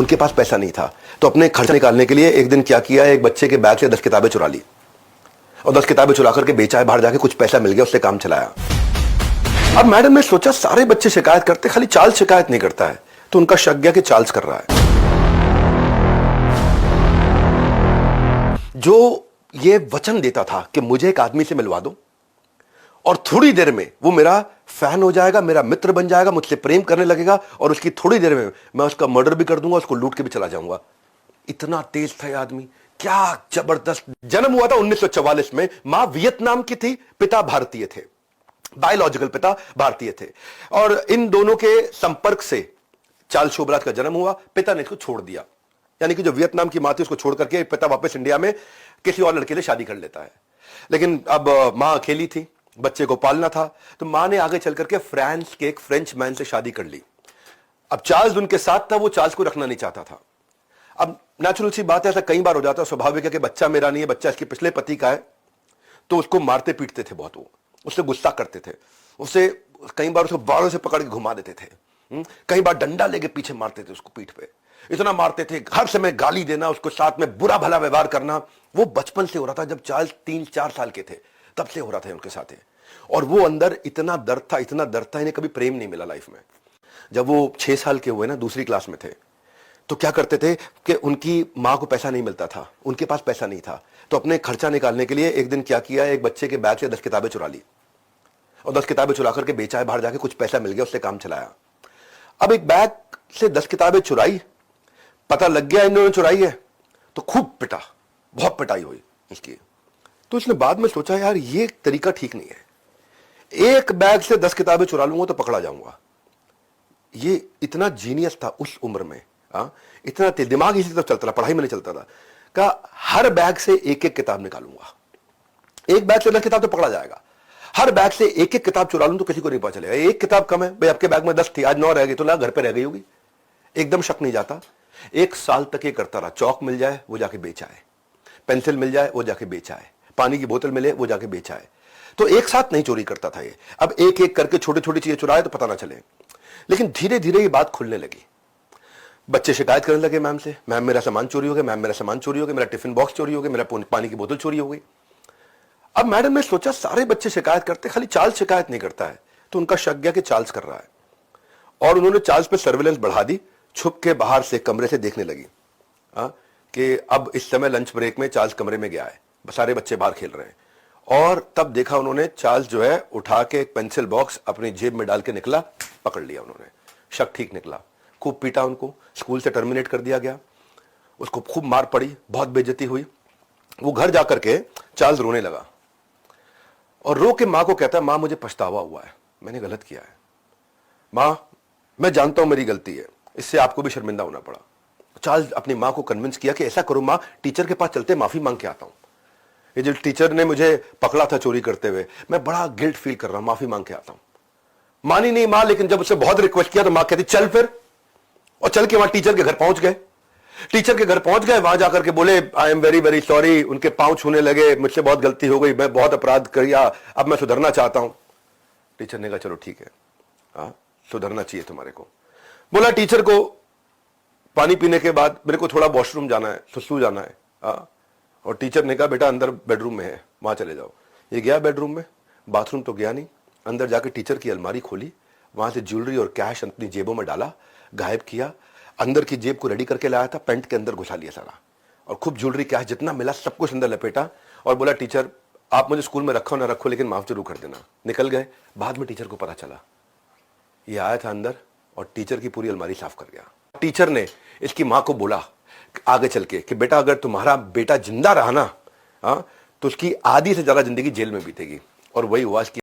उनके पास पैसा नहीं था, तो अपने खर्चा निकालने के लिए एक दिन क्या किया, एक बच्चे के बैग से 10 किताबें चुरा ली और 10 किताबें चुरा करके बेचा है, बाहर जाके कुछ पैसा मिल गया, उससे काम चलाया। अब मैडम ने सोचा सारे बच्चे शिकायत करते, खाली चार्ल्स शिकायत नहीं करता है, तो उनका शक गया कि चार्ल्स कर रहा है। जो ये वचन देता था कि मुझे एक आदमी से मिलवा दो और थोड़ी देर में वो मेरा फैन हो जाएगा, मेरा मित्र बन जाएगा, मुझसे प्रेम करने लगेगा और उसकी थोड़ी देर में मैं उसका मर्डर भी कर दूंगा, उसको लूट के भी चला जाऊंगा। इतना तेज था ये आदमी, क्या जबरदस्त। जन्म हुआ था 1944 में, मां वियतनाम की थी, पिता भारतीय थे, बायोलॉजिकल पिता भारतीय थे, और इन दोनों के संपर्क से चार्ल्स शोभराज का जन्म हुआ। पिता ने इसको छोड़ दिया, यानी कि जो वियतनाम की मां थी उसको छोड़ करके पिता वापस इंडिया में किसी और लड़के से शादी कर लेता है। लेकिन अब मां अकेली थी, बच्चे को पालना था, तो मां ने आगे चल करके फ्रांस के एक फ्रेंच मैन से शादी कर ली। अब चार्ल्स उनके साथ था, वो चार्ल्स को रखना नहीं चाहता था। अब नेचुरल सी बात है, ऐसा कई बार हो जाता है, स्वाभाविक है कि बच्चा मेरा नहीं है, बच्चा इसके पिछले पति का है, तो उसको मारते पीटते थे बहुत, वो उससे गुस्सा करते थे, उससे कई बार उसको बालों से पकड़ के घुमा देते थे, कई बार डंडा लेके पीछे मारते थे उसको पीठ पे, इतना मारते थे, हर समय गाली देना, उसको साथ में बुरा भला व्यवहार करना। वो बचपन से हो रहा था, जब चार्ल्स 3-4 साल के थे तब से हो रहा था उनके साथ। और वो अंदर इतना दर्द था, इतना दर्द था, इन्हें कभी प्रेम नहीं मिला लाइफ में। जब वो 6 साल के हुए ना, दूसरी क्लास में थे, तो क्या करते थे कि उनकी मां को पैसा नहीं मिलता था, उनके पास पैसा नहीं था, तो अपने खर्चा निकालने के लिए एक दिन क्या किया, एक बच्चे के बैग से 10 किताबें चुरा ली और 10 किताबें चुरा करके बेचा है, बाहर जाके कुछ पैसा मिल गया, उससे काम चलाया। अब एक बैग से 10 किताबें चुराई, पता लग गया इन्होंने चुराई है, तो खूब पिटा, बहुत पिटाई हुई इसकी। तो इसने बाद में सोचा यार ये तरीका ठीक नहीं है, एक बैग से 10 किताबें चुरा लूंगा तो पकड़ा जाऊंगा। ये इतना जीनियस था उस उम्र में, इतना दिमाग इसी तरफ चलता था, पढ़ाई में नहीं चलता था, का हर बैग से एक एक किताब निकालूंगा, एक बैग से 10 किताब तो पकड़ा जाएगा, हर बैग से एक एक किताब चुरा लूं तो किसी को नहीं पता चलेगा। एक किताब कम है भाई, आपके बैग में 10 थी, आज 9 रह गई, तो ला घर पे रह गई होगी, एकदम शक नहीं जाता। 1 साल तक ये करता रहा, चौक मिल जाए वो जाके बेचा है, पेंसिल मिल जाए वो जाके बेचा है, पानी की बोतल मिले वो जाके बेचा है। तो एक साथ नहीं चोरी करता था ये, अब एक एक करके छोटी छोटी चीजें चुराए तो पता ना चले। लेकिन धीरे धीरे ये बात खुलने लगी, बच्चे शिकायत करने लगे मैम से, मैम मेरा सामान चोरी हो गया, मैम मेरा सामान चोरी हो गया, मेरा टिफिन बॉक्स चोरी हो गया, मेरा पानी की बोतल चोरी हो गई। अब मैडम ने सोचा सारे बच्चे शिकायत करते, खाली चार्ल्स शिकायत नहीं करता है, तो उनका शक गया कि चार्ल्स कर रहा है, और उन्होंने चार्ल्स पे सर्विलेंस बढ़ा दी, छुप के बाहर से कमरे से देखने लगी कि अब इस समय लंच ब्रेक में चार्ल्स कमरे में गया है, सारे बच्चे बाहर खेल रहे हैं, और तब देखा उन्होंने चार्ल्स जो है उठा के एक पेंसिल बॉक्स अपनी जेब में डाल के निकला, पकड़ लिया उन्होंने, शक ठीक निकला, खूब पीटा, उनको स्कूल से टर्मिनेट कर दिया गया, उसको खूब मार पड़ी, बहुत बेइज्जती हुई। वो घर जाकर के चार्ल्स रोने लगा और रो के मां को कहता है, मां मुझे पछतावा हुआ है, मैंने गलत किया है, मां मैं जानता हूं मेरी गलती है, इससे आपको भी शर्मिंदा होना पड़ा। चार्ल्स अपनी मां को कन्विंस किया कि ऐसा करो मां, टीचर के पास चलते माफी मांग के आता हूं, ये जो टीचर ने मुझे पकड़ा था चोरी करते हुए, मैं बड़ा गिल्ट फील कर रहा हूं, माफी मांग के आता हूं। मानी नहीं मां, लेकिन जब उससे बहुत रिक्वेस्ट किया तो मां कहती चल फिर, और चल के वहां टीचर के घर पहुंच गए। टीचर के घर पहुंच गए, वहां जाकर के बोले I am very very sorry, उनके पांव छूने लगे, मुझसे बहुत गलती हो गई, मैं बहुत अपराध किया, अब मैं सुधरना चाहता हूं। टीचर ने कहा चलो ठीक है, सुधरना चाहिए तुम्हारे को। बोला टीचर को पानी पीने के बाद मेरे को थोड़ा वॉशरूम जाना है, सुसु जाना है, और टीचर ने कहा बेटा अंदर बेडरूम में है, वहां चले जाओ। ये गया बेडरूम में, बाथरूम तो गया नहीं, अंदर जाकर टीचर की अलमारी खोली, वहां से ज्वेलरी और कैश अपनी जेबों में डाला, गायब किया, अंदर की जेब को रेडी करके लाया था, पेंट के अंदर घुसा लिया सारा, और खूब ज्वेलरी कैश जितना मिला सब कुछ अंदर लपेटा, और बोला टीचर आप मुझे स्कूल में रखो ना रखो लेकिन माफ जरूर कर देना। निकल गए। बाद में टीचर को पता चला ये आया था अंदर और टीचर की पूरी अलमारी साफ कर गया। टीचर ने इसकी मां को बोला आगे चल के कि बेटा अगर तुम्हारा बेटा जिंदा रहा ना, तो उसकी आधी से ज्यादा जिंदगी जेल में बीतेगी, और वही हुआ। इसकी